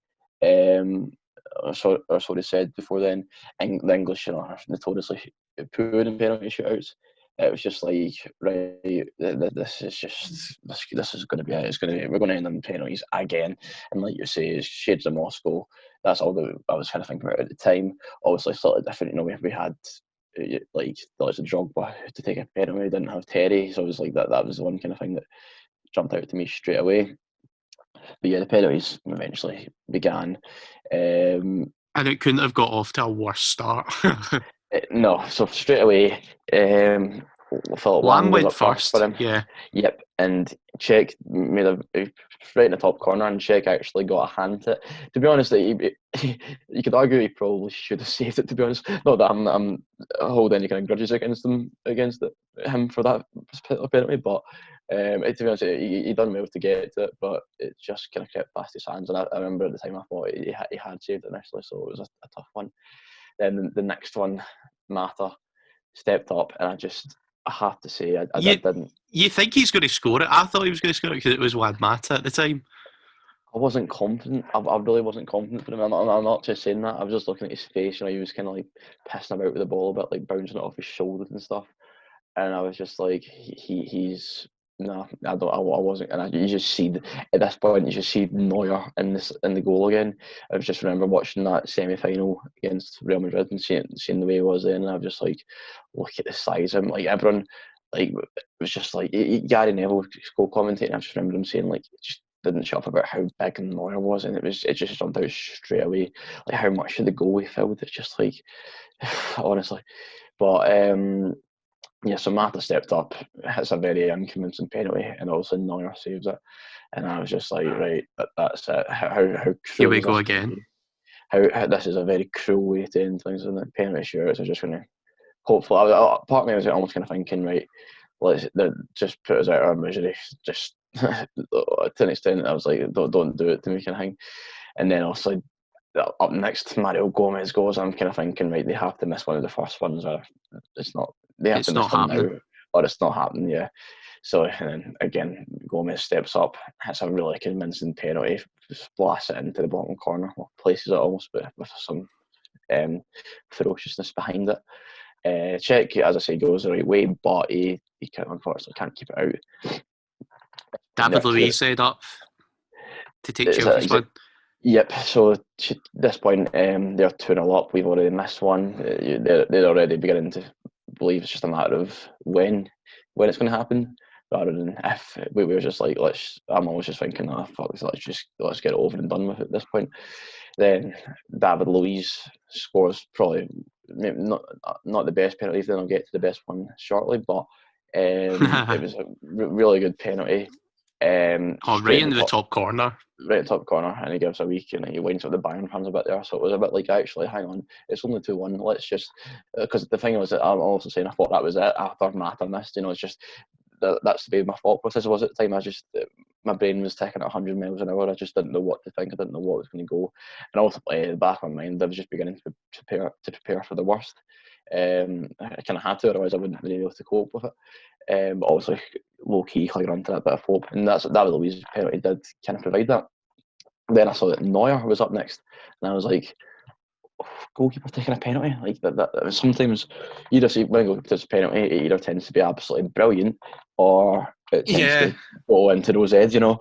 B: Or so they said before then. The English, are notoriously poor in penalty shootouts. It was just like, right, this is going to be it. We're going to end on penalties again. And like you say, it's shades of Moscow. That's all that I was kind of thinking about at the time. Obviously, slightly different. We had like the likes of Drogba to take a penalty. We didn't have Terry, so it was like that was the one kind of thing that jumped out to me straight away. But yeah, the penalties eventually began.
A: and it couldn't have got off to a worse start.
B: No, so straight away, Philip
A: Lamb
B: Lang goes
A: went
B: up first for
A: first.
B: him.
A: Yeah,
B: Yep, and Czech made right in the top corner, and Czech actually got a hand to it. To be honest, you could argue he probably should have saved it. To be honest, not that I'm holding any kind of grudges against him for that penalty, but to be honest, he done well to get to it, but it just kind of kept past his hands. And I remember at the time I thought he had saved it initially, so it was a tough one. Then the next one, Mata stepped up, and I have to say, I
A: you
B: didn't.
A: you think he's going to score it? I thought he was going to score it because it was Juan Mata at the time.
B: I wasn't confident. I really wasn't confident for him. I'm not just saying that. I was just looking at his face. He was kind of like pissing about with the ball a bit, like bouncing it off his shoulders and stuff. And I was just like, he's no, I don't, I wasn't. And you just see at this point, you just see Neuer in the goal again. I just remember watching that semi-final against Real Madrid and seeing the way he was then, and I was just like, look at the size of him. Like everyone, like it was just like Gary Neville goal commentating. I just remember him saying like just didn't shut up about how big Neuer was, and it just jumped out straight away, like how much of the goal he filled. It's just like honestly, but yeah, so Mata stepped up, hits a very unconvincing penalty, and also Neuer saves it. And I was just like, right, that's it. How
A: Here
B: cruel
A: we
B: is
A: go
B: this going to
A: again.
B: be? How this is a very cruel way to end things, and the penalty shootouts are just going to. Hopefully, part of me was almost kind of thinking, right, let's just put us out of our misery. Just to an extent, I was like, don't do it to me, kind of thing. And then also up next, Mario Gomez goes. I'm kind of thinking, right, they have to miss one of the first ones, or it's not. They have to
A: It's
B: miss
A: not
B: one now,
A: happening.
B: or it's not happening. Yeah. So and then again, Gomez steps up, hits a really convincing penalty, blasts it into the bottom corner, places it almost with some ferociousness behind it. Czech, as I say, goes the right way, but he unfortunately can't keep it out. And
A: David Luiz set up to take
B: is that
A: Chelsea's one.
B: Yep. So to this point, they're 2-0 up. We've already missed one. They're already beginning to believe it's just a matter of when it's going to happen, rather than if. We were just like, let's. I'm always just thinking, oh fuck, let's get it over and done with at this point. Then David Luiz scores probably maybe not the best penalty. Then I'll get to the best one shortly, but it was a really good penalty.
A: Oh,
B: Straight
A: right
B: in the
A: into the
B: top
A: top corner.
B: right top corner, and he gives a week, and he winds up the Bayern fans a bit there. So it was a bit like, actually, hang on, it's only 2-1. Let's just, because the thing was that I'm also saying I thought that was it after Mata missed. It's just that's the way my thought process was at the time. My brain was ticking at 100 miles an hour. I just didn't know what to think. I didn't know what was going to go, and ultimately, in the back of my mind, I was just beginning to prepare for the worst. I kind of had to, otherwise I wouldn't have been able to cope with it. But obviously, low key clinging on to that bit of hope, and that was Louise's penalty did kind of provide that. Then I saw that Neuer was up next, and I was like, goalkeeper taking a penalty like that sometimes you either see when a goalkeeper takes a penalty, it either tends to be absolutely brilliant or it tends
A: Yeah.
B: to go into those heads, you know.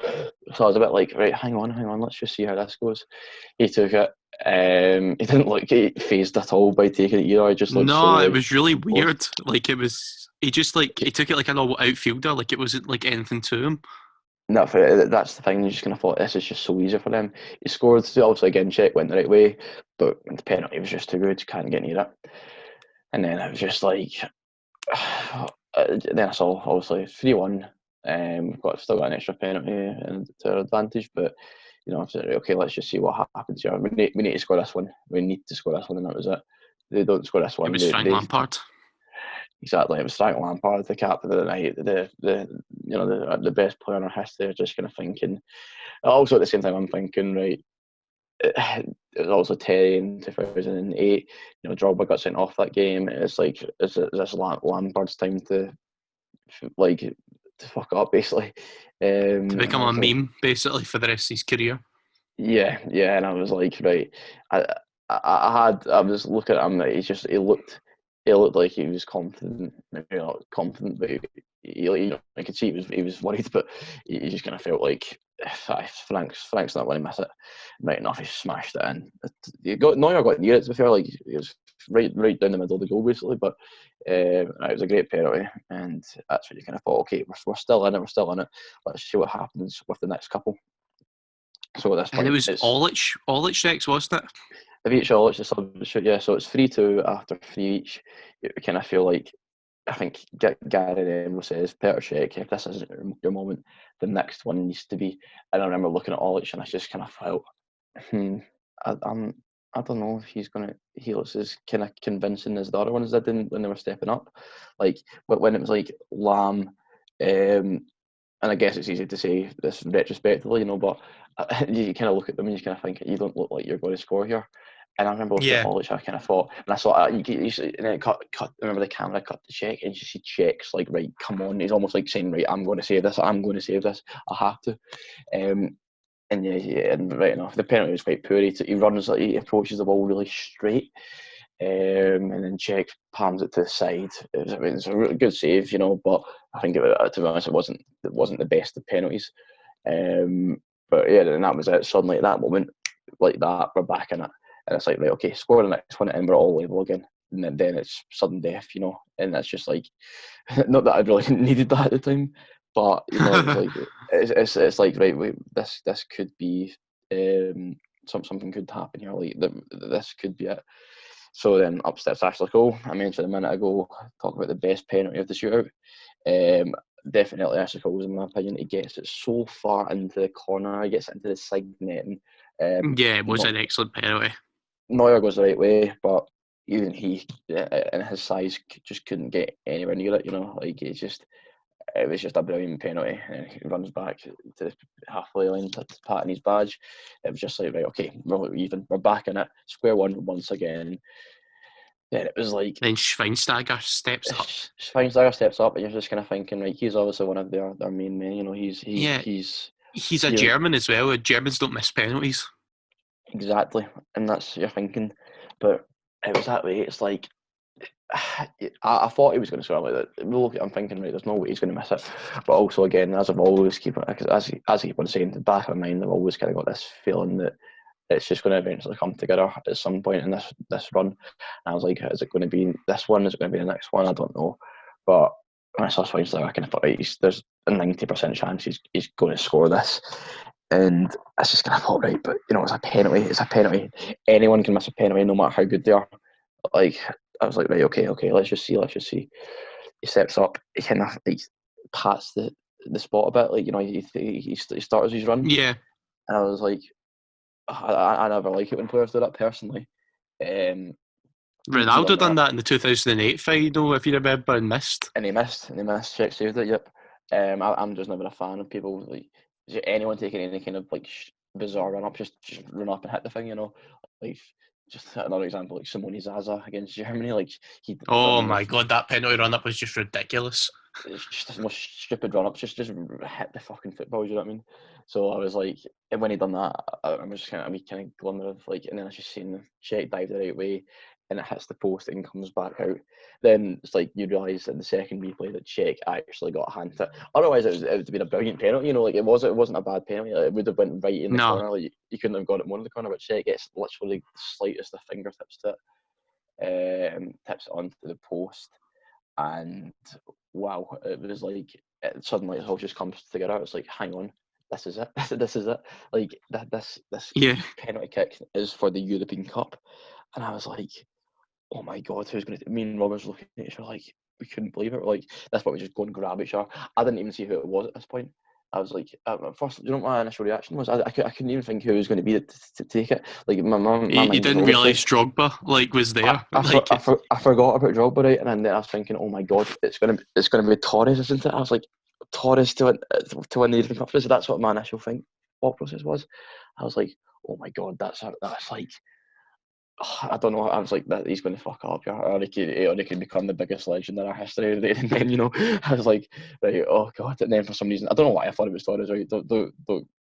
B: So I was a bit like, right, hang on, let's just see how this goes. He took it. He didn't look phased at all by taking it either. He just looked
A: No, it
B: solely
A: was really
B: composed.
A: weird. Like it was, he just like he took it like a normal outfielder. Like it wasn't like anything to him.
B: No, that's the thing. You just kind of thought this is just so easy for them. He scored. Obviously, again, check went the right way, but the penalty was just too good. You can't get near it. And then it was just like, then I saw obviously 3-1. We've still got an extra penalty and to our advantage, but you know, I said, okay, let's just see what happens here. We need to score this one. We need to score this one, and that was it. They don't score this
A: It
B: one.
A: was Frank
B: They
A: Lampard.
B: exactly. It was Frank Lampard, the captain of the night, the best player in our history. Just kind of thinking. Also at the same time, I'm thinking, right, it was also Terry in 2008. You know, Drogba got sent off that game. It's like, is this Lampard's time to like to fuck up, basically?
A: To
B: And
A: become
B: I
A: a
B: was like,
A: meme basically for the rest of his career.
B: yeah, and I was like, right, I, I was looking at him. He looked like he was confident, maybe not confident, but you know, I could see he was worried, but he just kind of felt like Frank's not going to miss it. Right enough, he smashed it in. Neuer got near it. To be fair, like it was right down the middle of the goal basically, but it was a great penalty, and that's when you kind of thought, okay, we're still in it, Let's see what happens with the next couple. So at this
A: And it
B: point,
A: was
B: it's
A: Olic next, wasn't it?
B: if each all it's a substitute, yeah. So it's 3-2 after three each. You kind of feel like I think Gary Neville says, Pt2, if this isn't your moment, the next one needs to be. And I remember looking at Olic and I just kind of felt, I, I'm, I don't know if he looks as kind of convincing as the other ones did when they were stepping up. Like, but when it was like Lamb, and I guess it's easy to say this retrospectively, you know, but you kind of look at them and you kind of think, you don't look like you're going to score here. And I remember looking at
A: Yeah.
B: Olic, I kind of thought, and I saw and then it cut. I remember the camera cut the check, and you see checks like, right, come on. He's almost like saying, right, I'm going to save this. I have to. And yeah, and right enough, the penalty was quite poor. He runs, he approaches the ball really straight, and then Czech palms it to the side. It's a really good save, you know. But I think, to be honest, it wasn't the best of penalties. But yeah, and that was it. Suddenly, at that moment, like that, we're back in it, and it's like, right, okay, score the next one, and we're all level again. And then it's sudden death, you know. And that's just like, not that I really needed that at the time, but you know, it was like it's like, right, wait, this could be something could happen here. Like this could be it. So then up steps Ashley Cole. I mentioned a minute ago, talk about the best penalty of the shootout. Definitely Ashley Cole's, in my opinion. He gets it so far into the corner, he gets it into the side netting.
A: Yeah, it was
B: Not
A: an excellent penalty.
B: Neuer goes the right way, but even he, in his size, just couldn't get anywhere near it. You know, like it was just a brilliant penalty. He runs back to the halfway line to patting his badge. It was just like, right, okay, we're even. We're back in it. Square one once again. Then it was like
A: Then Schweinsteiger steps up.
B: Schweinsteiger steps up, and you're just kind of thinking, right, he's obviously one of their main men. You know,
A: Yeah,
B: he's
A: he's a
B: you
A: German as well. Germans don't miss penalties.
B: exactly, and that's you're thinking. But it was that way. It's like I thought he was going to score like that. I'm thinking, right, there's no way he's going to miss it. But also, again, as I've always keep as I keep on saying, in the back of my mind, I've always kind of got this feeling that it's just going to eventually come together at some point in this run. And I was like, is it going to be this one? Is it going to be the next one? I don't know. But when I saw Schweinsteiger, I kind of thought, right, there's a 90% chance he's going to score this. And I just kind of thought, right, but you know, it's a penalty. It's a penalty. Anyone can miss a penalty, no matter how good they are. Like, I was like, right, okay, let's just see. He steps up, he kind of like pats the spot a bit, like, you know, he starts his run,
A: Yeah,
B: and I was like, I never like it when players do that personally. Um, easy
A: Ronaldo
B: on
A: done
B: that,
A: that in the 2008 final, if you remember, and missed.
B: and he missed. Check saved it. Yep. I'm just never a fan of people like anyone taking any kind of like bizarre run up, just run up and hit the thing, you know, like. Just another example, like Simone Zaza against Germany. Like he, I
A: Oh
B: don't know,
A: my god, that penalty run up was just ridiculous.
B: it's just the most stupid run up, just hit the fucking football. You know what I mean? So I was like, and when he done that, I was just kind of a wee kind of glimmer of like, and then I just seen the check dive the right way, and it hits the post and comes back out. Then it's like you realise that the second replay that check actually got a hand to it. Otherwise, it would have been a brilliant penalty. You know, like it wasn't a bad penalty. Like, it would have went right in the
A: No.
B: corner. Like you couldn't have got it more in the corner. But check gets literally the slightest of fingertips to it, tips it onto the post, and wow, it was like suddenly it all just comes together. It's like, hang on, this is it. This is it. Like this
A: Yeah.
B: penalty kick is for the European Cup, and I was like, oh my god, who's going to? Me and Rob was looking at each other like we couldn't believe it. Like that's why we just go and grab each other. I didn't even see who it was at this point. I was like, at first, you know what my initial reaction was? I couldn't even think who was going to be to take it. Like my
A: You
B: mind was
A: didn't
B: obviously
A: realise Drogba like was there. Like
B: I forgot about Drogba, right? And then I was thinking, oh my god, it's gonna be Torres, isn't it? I was like, Torres to win the European Cup. So that's what my initial thought process was. I was like, oh my god, that's like, I don't know. I was like, that he's going to fuck up, yeah, or he could become the biggest legend in our history. And then I was like, right, oh god. And then for some reason, I don't know why I thought it was Torres. Right, don't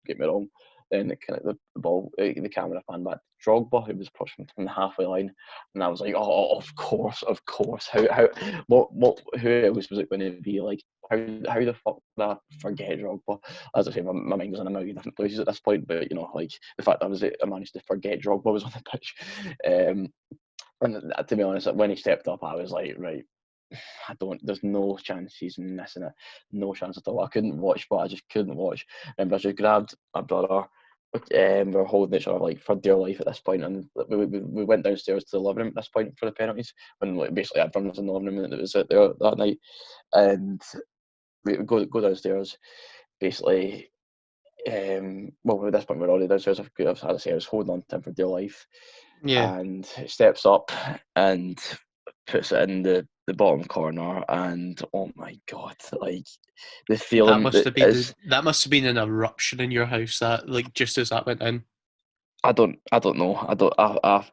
B: get me wrong. Then the ball, the camera panned back to Drogba, who was pushing from the halfway line, and I was like, oh, of course. Who else was it going to be? Like, how the fuck did I forget Drogba? As I say, my mind was in a million different places at this point, but like the fact I managed to forget Drogba was on the pitch. And to be honest, when he stepped up, I was like, right, there's no chance he's missing it. No chance at all. I couldn't watch, but I just couldn't watch. And I just grabbed my brother. We were holding each other like for dear life at this point, and we went downstairs to the living room at this point for the penalties. When like, basically everyone was in the living room and it was out there that night, and we go downstairs. Basically, well, at this point we're already downstairs. As I say, I was holding on to him for dear life,
A: yeah.
B: and he steps up and puts it in the bottom corner, and oh my god, like the
A: That
B: feeling
A: must
B: that
A: have been
B: is,
A: that must have been an eruption in your house that like just as that went in.
B: I don't know, I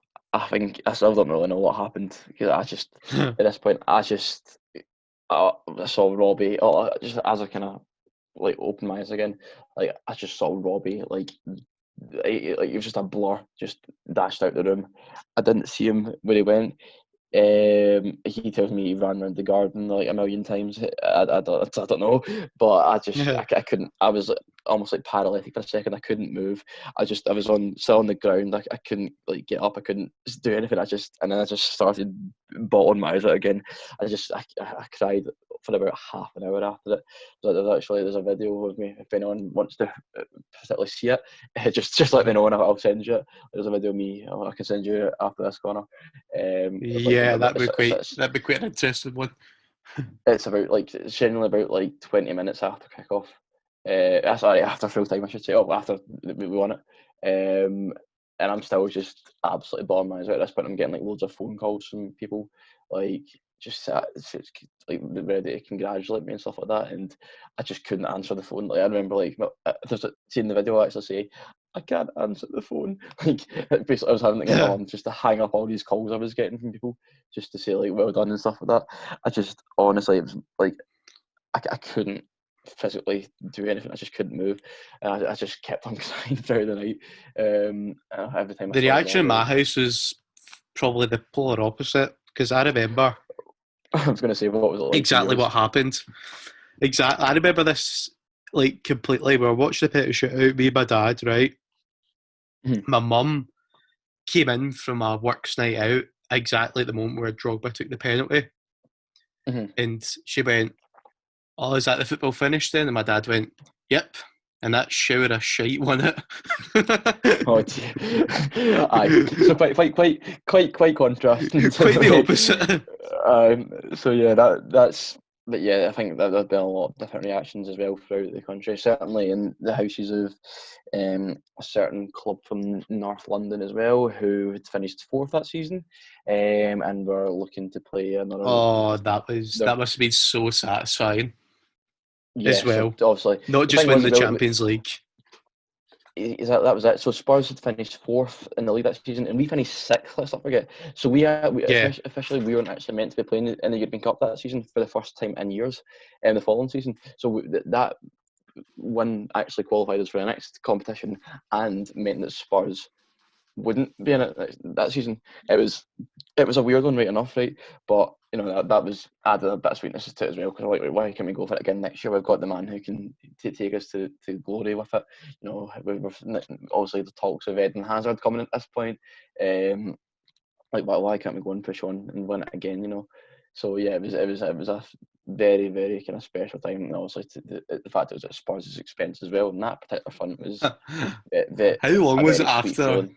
B: think I still don't really know what happened, because I just at this point I saw Robbie, just as I kind of like opened my eyes again, like I just saw Robbie like it was just a blur, just dashed out the room. I didn't see him where he went. He tells me he ran around the garden like a million times. I don't know, but I couldn't. I was almost like paralytic for a second. I couldn't move. I was still on the ground. I couldn't like get up. I couldn't do anything. And then I just started bawling my eyes out again. I cried for about half an hour after it. So there's a video of me if anyone wants to particularly see it. Just let me know and I'll send you it. There's a video of me. I can send you it after this corner. Like
A: Yeah, that'd be quite an interesting one.
B: it's about like it's generally about like 20 minutes after kickoff. Sorry, after full time I should say. Oh, after we won it. And I'm still just absolutely bawling my eyes out at this point. I'm getting like loads of phone calls from people, like it's like ready to congratulate me and stuff like that. And I just couldn't answer the phone. Like I remember like seeing the video I actually say, I can't answer the phone. Like basically I was having to get my mum just to hang up all these calls I was getting from people just to say like well done and stuff like that. I just honestly, it was like I couldn't physically do anything. I just couldn't move, and I just kept on crying throughout the night. Every time I
A: The
B: saw
A: reaction in
B: Robbie,
A: my house was probably the polar opposite because I remember
B: I was going to say, what was it like for
A: exactly
B: yours?
A: what happened. Exactly, I remember this like completely. We were watching the penalty shootout. Me and my dad, right?
B: Mhm,
A: My mum came in from a works night out exactly at the moment where Drogba took the penalty,
B: mhm.
A: and she went, "Oh, is that the football finished then?" And my dad went, "Yep." And that shower of shite won it.
B: Oh dear. Aye. So quite contrasting to
A: Quite the
B: like,
A: opposite.
B: so yeah, that's but yeah, I think that there's been a lot of different reactions as well throughout the country. Certainly in the houses of a certain club from North London as well, who had finished fourth that season, and were looking to play another.
A: Oh,
B: Their,
A: that must have been so satisfying as
B: yeah, so
A: well.
B: obviously
A: Not
B: the
A: just
B: thing
A: win
B: was
A: the
B: about
A: Champions League.
B: that was it. So Spurs had finished fourth in the league that season, and we finished sixth. Let's not forget. So we
A: Yeah.
B: officially we weren't actually meant to be playing in the European Cup that season for the first time in years, the following season. So that one actually qualified us for the next competition and meant that Spurs wouldn't be in it that season. It was a weird one, right enough, right? But that was added a bit of sweetness to it as well, because like, why can't we go for it again next year? We've got the man who can take us to glory with it. Obviously the talks of Eden Hazard coming at this point. Like why can't we go and push on and win it again? So yeah, it was a very, very kind of special time, and obviously the fact it was at Spurs' expense as well. And that particular front was
A: How long
B: a
A: was it
B: very sweet feeling.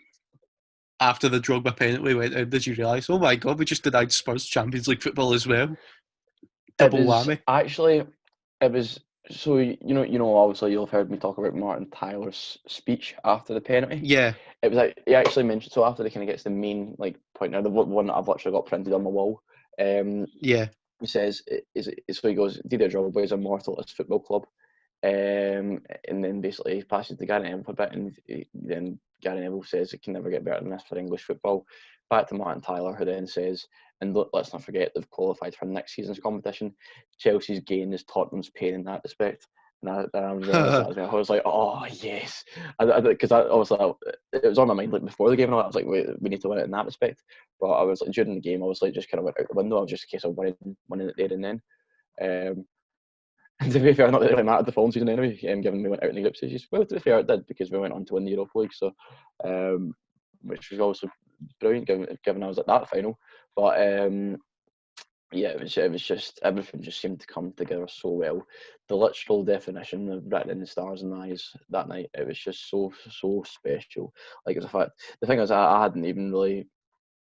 A: after the Drogba penalty went out? Did you realise? Oh my God, we just denied Spurs Champions League football as well.
B: It
A: Double
B: was
A: whammy.
B: actually, it was so obviously you'll have heard me talk about Martin Tyler's speech after the penalty.
A: Yeah.
B: It was like he actually mentioned, so after he kind of gets the main point, now the one that I've literally got printed on my wall.
A: Yeah.
B: He says, so he goes, Didier Drogba is immortal at his football club. And then basically he passes to Gary Neville for a bit, and then Gary Neville says it can never get better than this for English football. Back to Martin Tyler, who then says, and let's not forget they've qualified for next season's competition. Chelsea's gain is Tottenham's pain in that respect. And I realised that as well. I was like, oh yes, because obviously it was on my mind before the game, and I was like, wait, we need to win it in that respect. But I was like, during the game, I was like, just kind of went out the window. I was just in case of winning it there and then. And to be fair, not that it really mattered the following season anyway, given we went out in the group stages. Well, to be fair, it did, because we went on to win the Europa League, so which was also brilliant, given I was at that final. But yeah, it was just everything just seemed to come together so well. The literal definition of written in the stars and eyes that night, it was just so special. Like, as a fact, the thing is, I hadn't even really,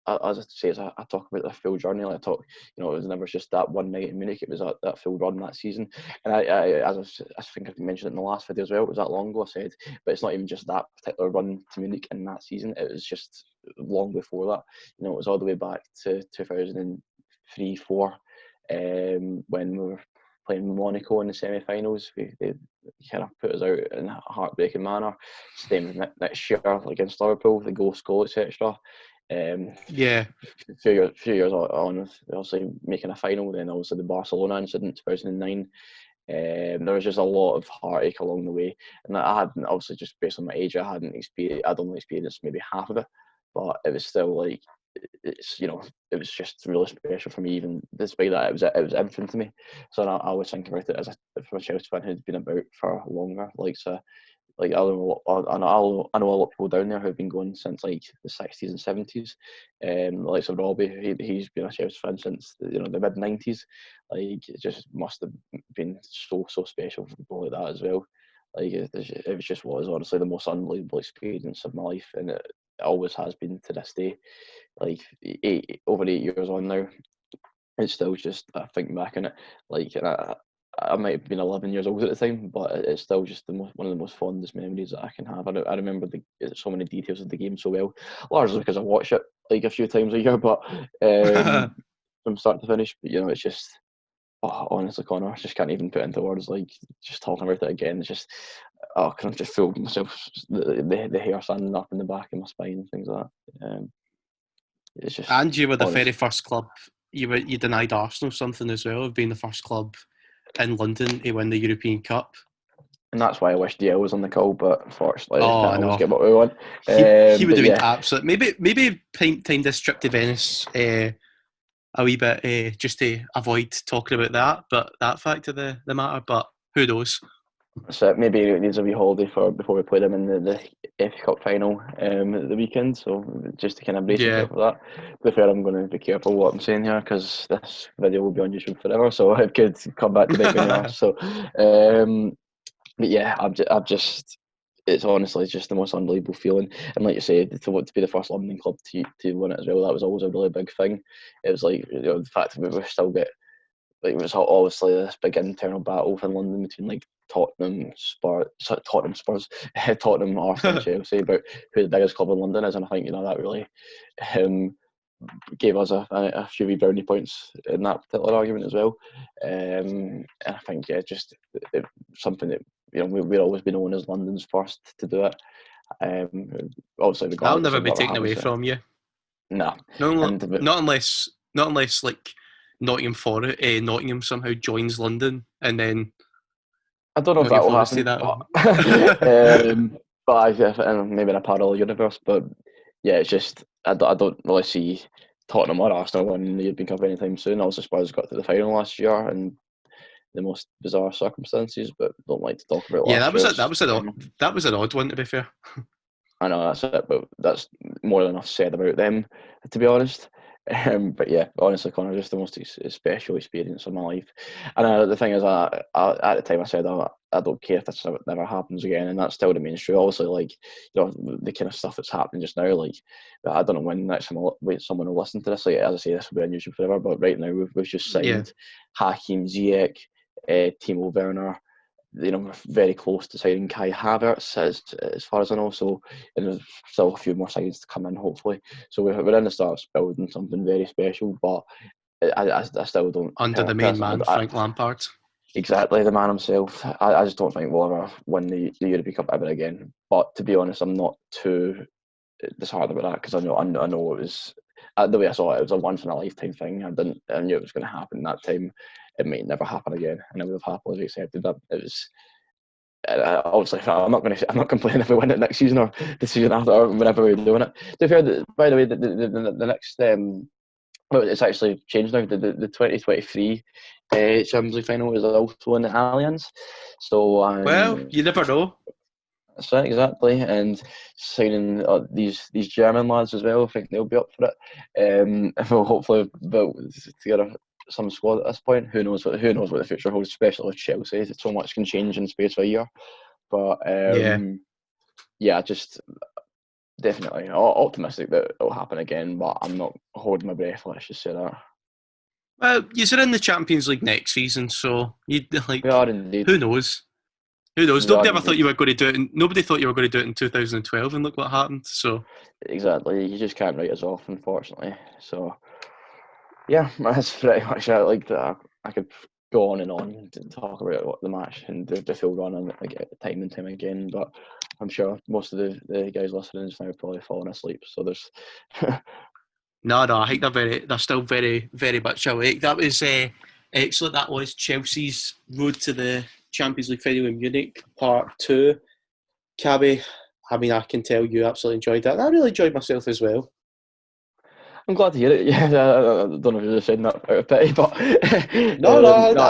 B: as I say, as I talk about the full journey, like I talk, it was never just that one night in Munich. It was that full run that season. And I think I mentioned it in the last video as well. It was that long ago, I said, but it's not even just that particular run to Munich in that season. It was just long before that. It was all the way back to 2003, 4, when we were playing Monaco in the semi-finals. They kind of put us out in a heartbreaking manner. Same next year against Liverpool, the goal, etc.
A: Yeah.
B: A few years on, obviously making a final, then obviously the Barcelona incident 2009. There was just a lot of heartache along the way, and I hadn't, obviously, just based on my age, I'd only experienced maybe half of it, but it was still like, it was just really special for me, even despite that it was everything to me. So I always think about it from a Chelsea fan who's been about for longer, like I know a lot of people down there who've been going since like the 60s and 70s. The likes of Robbie, he's been a Chelsea fan since the mid 90s. Like, it just must have been so special for people like that as well. Like, it was honestly the most unbelievable experience of my life, and it always has been to this day. Like, over 8 years on now, it's still just, I think back on it, like, and I might have been 11 years old at the time, but it's still just one of the most fondest memories that I can have. I remember so many details of the game so well, largely because I watch it like a few times a year, but from start to finish. But it's just, honestly, Connor, I just can't even put into words. Like, just talking about it again, it's just, I kind of just feel myself, the hair standing up in the back of my spine and things like that. It's just,
A: And you were the very
B: honest.
A: first club. You denied Arsenal something as well of being the first club in London to win the European Cup.
B: And that's why I wish DL was on the call, but unfortunately, we
A: Oh,
B: can't
A: I
B: always
A: know.
B: get what we want.
A: He would
B: But
A: have been
B: yeah,
A: absolute. Maybe time this trip to Venice a wee bit just to avoid talking about that fact of the matter. But who knows?
B: so maybe it needs a wee holiday before we play them in the FA Cup final at the weekend. So just to kind of brace
A: Yeah.
B: yourself for that. To be fair, I'm going to be careful what I'm saying here, because this video will be on YouTube forever, so it could come back to bite me in the arse. So, but yeah, I've just. It's honestly just the most unbelievable feeling, and like you say, to be the first London club to win it as well, that was always a really big thing. It was like, the fact that we still get, like, it was obviously this big internal battle in London between like Tottenham, Tottenham, Arsenal, and Chelsea about who the biggest club in London is, and I think that really gave us a few wee brownie points in that particular argument as well. And I think, just something that we'll always be known as London's first to do it. Obviously,
A: That'll
B: regardless
A: never
B: of
A: be
B: whatever
A: taken
B: happens
A: away
B: to it.
A: from you.
B: No,
A: No,
B: and
A: not unless like Nottingham somehow joins London, and then
B: I don't know if that
A: Nottingham
B: will
A: Forest do
B: happen,
A: that.
B: but maybe in a parallel universe. But yeah, it's just I don't really see Tottenham or Arsenal winning the European Cup anytime soon. Also, Spurs got to the final last year in the most bizarre circumstances, but don't like to talk about
A: Yeah,
B: last year's final.
A: that was an odd one, to be fair.
B: I know that's it, but that's more than enough said about them, to be honest. But yeah, honestly, Connor, just the most special experience of my life. And the thing is, at the time I said, I don't care if this never happens again, and that still remains true. Obviously, like the kind of stuff that's happening just now, like I don't know when next time someone will listen to this. Like as I say, this will be unusual forever, but right now we've just
A: Yeah,
B: signed Hakim Ziyech, Timo Werner. We're very close to signing Kai Havertz, as far as I know. So, and there's still a few more signings to come in, hopefully. So we're in the start of building something very special. But I still don't
A: under the main
B: personally.
A: man, Frank Lampard.
B: Exactly, the man himself. I just don't think we'll ever win the European Cup ever again. But to be honest, I'm not too disheartened about that because I know it was the way I saw it. It was a once in a lifetime thing. I knew it was going to happen that time. It might never happen again, and I would have happily accepted that. It was obviously I'm not complaining if we win it next season or the season after or whenever we're doing it. To be fair, by the way, the next well, it's actually changed now. The 2023 Champions League final is also in the Allianz. So
A: Well, you never know.
B: that's right, exactly, and signing these German lads as well. I think they'll be up for it. And we'll hopefully build together some squad at this point. Who knows what the future holds, especially with Chelsea. So much can change in the space of a year. But
A: Yeah.
B: yeah, just definitely optimistic that it'll happen again. But I'm not holding my breath. Let's just say that.
A: Well, you're in the Champions League next season, so you
B: We
A: like.
B: are indeed.
A: Who knows? Who knows?
B: We are
A: Nobody ever thought
B: indeed.
A: you were going to do it. Nobody thought you were going to do it in 2012, and look what happened. So
B: Exactly. You just can't write us off, unfortunately. So yeah, that's pretty much it. Like I could go on and on to talk about what the match and the full run and like, time and time again, but I'm sure most of the guys listening is now probably falling asleep. So there's
A: no, I think they're still very, very much awake. That was excellent. That was Chelsea's road to the Champions League final in Munich, part 2. Cabby, I mean, I can tell you absolutely enjoyed that. And I really enjoyed myself as well.
B: I'm glad to hear it. Yeah, I don't know if you're just saying that out of pity, but
A: No, no,
B: no,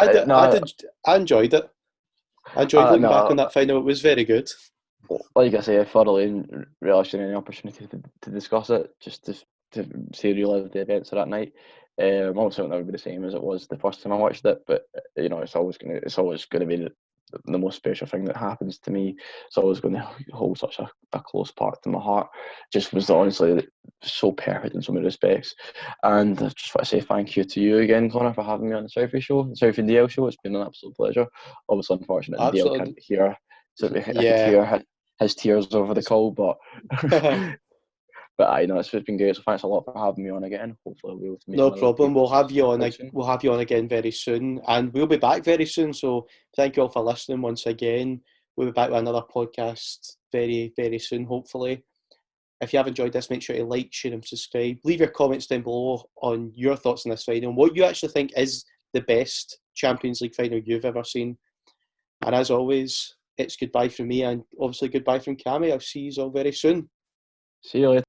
A: I enjoyed it. I enjoyed looking back on
B: no.
A: that final. It was very good.
B: Like I say, I thoroughly relished any opportunity to discuss it, just to see relive the events of that night. Obviously, it'll never be the same as it was the first time I watched it, but it's always gonna be the most special thing that happens to me. It's always going to hold such a close part to my heart. Just was honestly so perfect in so many respects. And I just want to say thank you to you again, Connor, for having me on the Sophie show, the Sophie and DL show. It's been an absolute pleasure. Obviously, unfortunate that DL
A: Absolutely.
B: can't hear, so I could
A: Yeah.
B: hear his tears over the call, but but I know it's been great. So thanks a lot for having me on again. Hopefully, we'll be able to make
A: No
B: another
A: problem. We'll
B: appearance
A: have you on.
B: quite soon.
A: We'll have you on again very soon, and we'll be back very soon. So thank you all for listening once again. We'll be back with another podcast very, very soon. Hopefully, if you have enjoyed this, make sure to like, share, and subscribe. Leave your comments down below on your thoughts on this final and what you actually think is the best Champions League final you've ever seen. And as always, it's goodbye from me, and obviously goodbye from Cammy. I'll see you all very soon.
B: See you later.